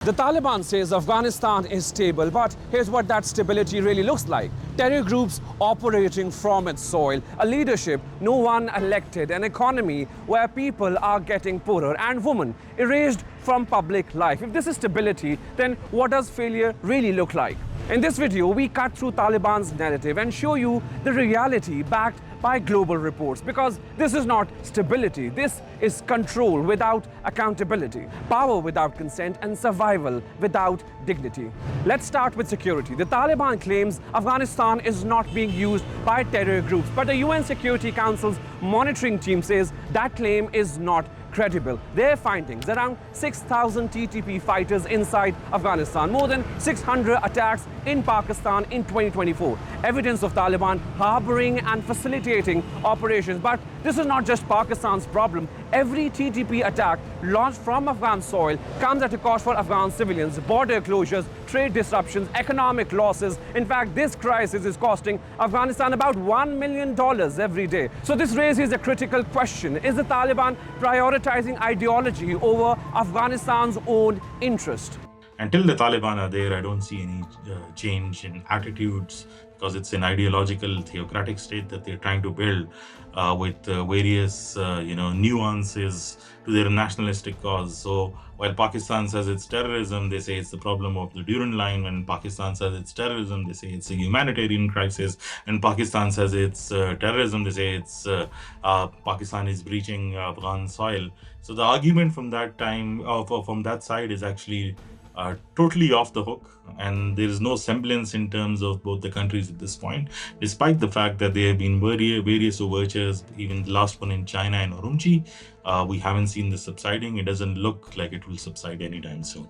The Taliban says Afghanistan is stable, but here's what that stability really looks like. Terror groups operating from its soil, a leadership no one elected, an economy where people are getting poorer, and women erased from public life. If this is stability, then what does failure really look like? In this video, we cut through Taliban's narrative and show you the reality backed by global reports, because this is not stability, this is control without accountability, power without consent, and survival without dignity. Let's start with security. The Taliban claims Afghanistan is not being used by terror groups, but the UN Security Council's monitoring team says that claim is not credible. Their findings: around 6,000 TTP fighters inside Afghanistan, more than 600 attacks in Pakistan in 2024. Evidence of Taliban harboring and facilitating operations. But this is not just Pakistan's problem. Every TTP attack launched from Afghan soil comes at a cost for Afghan civilians: border closures, trade disruptions, economic losses. In fact, this crisis is costing Afghanistan about $1 million every day. So this raises a critical question: is the Taliban prioritizing ideology over Afghanistan's own interest? Until the Taliban are there, I don't see any change in attitudes, because it's an ideological, theocratic state that they're trying to build with various, nuances to their nationalistic cause. So while Pakistan says it's terrorism, they say it's the problem of the Durand Line. When Pakistan says it's terrorism, they say it's a humanitarian crisis. And Pakistan says it's terrorism, they say it's Pakistan is breaching Afghan soil. So the argument from that time, from that side, is actually totally off the hook, and there is no semblance in terms of both the countries at this point, despite the fact that there have been various overtures, even the last one in China and Urumqi. We haven't seen this subsiding. It doesn't look like it will subside anytime soon.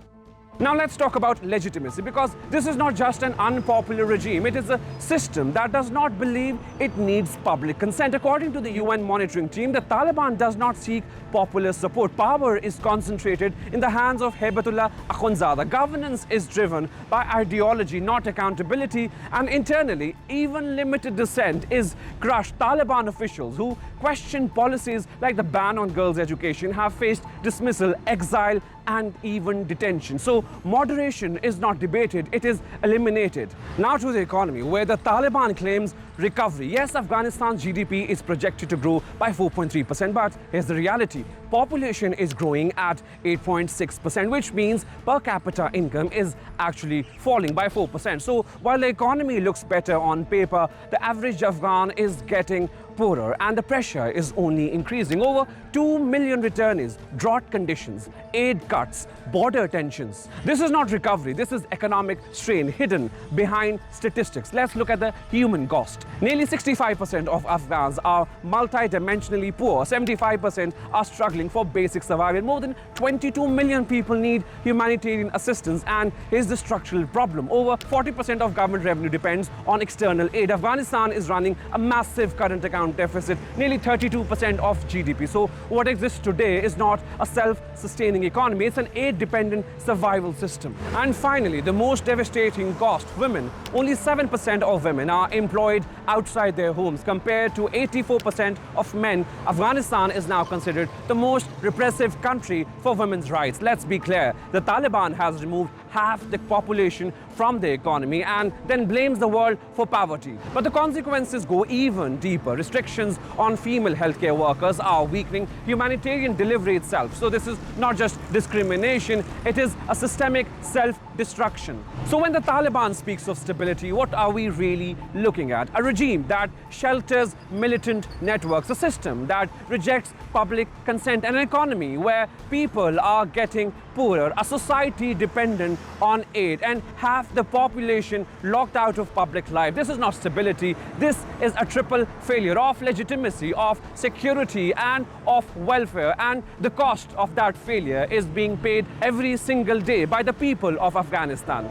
Now let's talk about legitimacy, because this is not just an unpopular regime. It is a system that does not believe it needs public consent. According to the UN monitoring team, the Taliban does not seek popular support. Power is concentrated in the hands of Haibatullah Akhundzada. Governance is driven by ideology, not accountability. And internally, even limited dissent is crushed. Taliban officials who question policies like the ban on girls' education have faced dismissal, exile, and even detention. So moderation is not debated, it is eliminated. Now to the economy, where the Taliban claims recovery. Yes, Afghanistan's GDP is projected to grow by 4.3%, but here's the reality. Population is growing at 8.6%, which means per capita income is actually falling by 4%. So while the economy looks better on paper, the average Afghan is getting poorer, and the pressure is only increasing. Over 2 million returnees, drought conditions, aid cuts, border tensions. This is not recovery, this is economic strain hidden behind statistics. Let's look at the human cost. Nearly 65% of Afghans are multidimensionally poor. 75% are struggling for basic survival. More than 22 million people need humanitarian assistance, and here's the structural problem. Over 40% of government revenue depends on external aid. Afghanistan is running a massive current account deficit, nearly 32% of GDP. So what exists today is not a self-sustaining economy, it's an aid-dependent survival system. And finally, the most devastating cost: women. Only 7% of women are employed outside their homes, compared to 84% of men. Afghanistan is now considered the most repressive country for women's rights. Let's be clear, the Taliban has removed half the population from the economy and then blames the world for poverty. But the consequences go even deeper. Restrictions on female healthcare workers are weakening humanitarian delivery itself. So this is not just discrimination, it is a systemic self-destruction. So when the Taliban speaks of stability, what are we really looking at? A regime that shelters militant networks, a system that rejects public consent, an economy where people are getting poorer, a society dependent on aid, and half the population locked out of public life. This is not stability, this is a triple failure of legitimacy, of security, and of welfare. And the cost of that failure is being paid every single day by the people of Afghanistan.